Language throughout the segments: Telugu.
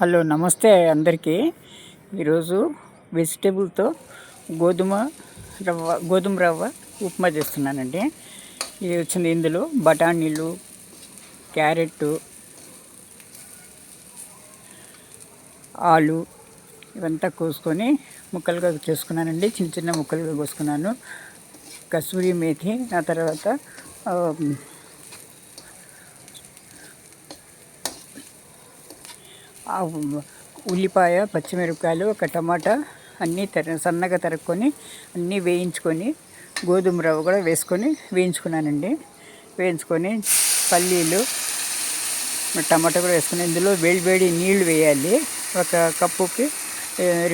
హలో నమస్తే అందరికీ. ఈరోజు వెజిటేబుల్తో గోధుమ రవ్వ ఉప్మా చేస్తున్నానండి. ఇది వచ్చింది, ఇందులో బఠానీలు, క్యారెట్, ఆలు ఇవంతా కోసుకొని ముక్కలుగా చేసుకున్నానండి. చిన్న చిన్న ముక్కలుగా కోసుకున్నాను. కసూరి మేథి, ఆ తర్వాత ఉల్లిపాయ, పచ్చిమిరపకాయలు, ఒక టమాటా అన్నీ సన్నగా తరుక్కొని అన్నీ వేయించుకొని గోధుమ రవ్వ కూడా వేసుకొని వేయించుకున్నానండి. వేయించుకొని పల్లీలు, టమాటా కూడా వేసుకుని ఇందులో వేడి నీళ్లు వేయాలి. ఒక కప్పుకి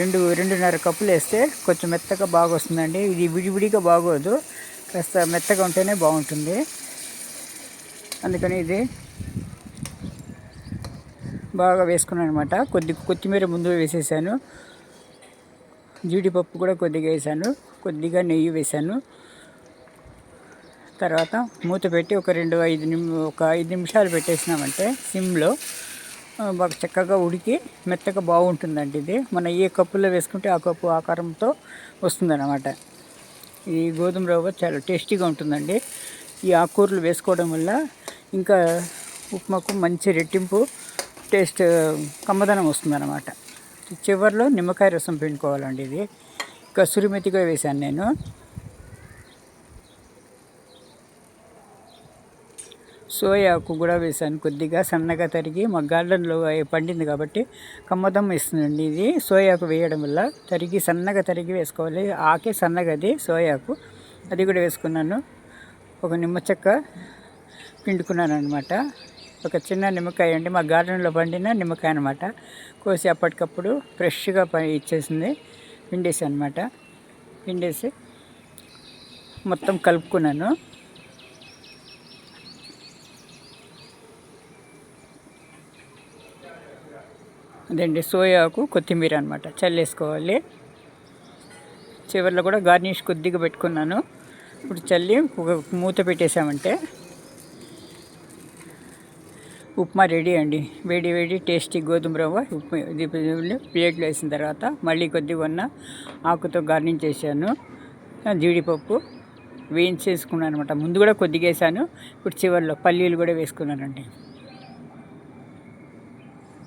2.5 కప్పులు వేస్తే కొంచెం మెత్తగా బాగా వస్తుందండి. ఇది విడివిడిగా బాగోదు, కాస్త మెత్తగా ఉంటేనే బాగుంటుంది. అందుకని ఇది బాగా వేసుకున్నాను అనమాట. కొత్తిమీర ముందు వేసేసాను. జీడిపప్పు కూడా కొద్దిగా వేసాను. కొద్దిగా నెయ్యి వేసాను. తర్వాత మూత పెట్టి ఒక 5 నిమిషాలు పెట్టేసినామంటే సిమ్లో బాగా చక్కగా ఉడికి మెత్తగా బాగుంటుందండి. ఇది మనం ఏ కప్పులో వేసుకుంటే ఆ కప్పు ఆకారంతో వస్తుందన్నమాట. ఈ గోధుమ రవ్వ చాలా టేస్టీగా ఉంటుందండి. ఈ ఆకుకూరలు వేసుకోవడం వల్ల ఇంకా ఉప్మాకు మంచి రెట్టింపు టేస్ట్, కమ్మదనం వస్తుందన్నమాట. చివరిలో నిమ్మకాయ రసం పిండుకోవాలండి. ఇది కసూరి మెతిగా వేశాను నేను. సోయాకు కూడా వేసాను కొద్దిగా సన్నగా తరిగి. మా గార్డెన్లో పండింది కాబట్టి కమ్మదం ఇస్తుందండి ఇది. సోయాకు వేయడం వల్ల సన్నగా తరిగి వేసుకోవాలి. ఆకే సన్నగది సోయాకు, అది కూడా వేసుకున్నాను. ఒక నిమ్మ చెక్క పిండుకున్నాను అనమాట. ఒక చిన్న నిమ్మకాయ అండి, మా గార్డెన్లో పండిన నిమ్మకాయ అనమాట. కోసి అప్పటికప్పుడు ఫ్రెష్గా ఇచ్చేసింది. పిండేసి అనమాట. పిండేసి మొత్తం కలుపుకున్నాను. అదండి సోయాకు, కొత్తిమీర అనమాట చల్లేసుకోవాలి. చివరిలో కూడా గార్నిష్ కొద్దిగా పెట్టుకున్నాను. ఇప్పుడు చల్లి ఒక మూత పెట్టేసామంటే ఉప్మా రెడీ అండి. వేడి టేస్టీ గోధుమ రవ్వ ఉప్మా. ఇది ప్లేట్లో వేసిన తర్వాత మళ్ళీ కొద్దిగా ఆకుతో గార్నిష్ చేశాను. జీడిపప్పు వేయించేసుకున్నాను అనమాట. ముందు కూడా కొద్దిగా వేసాను. ఇప్పుడు చివరిలో పల్లీలు కూడా వేసుకున్నానండి.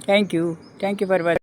Thank you for watching.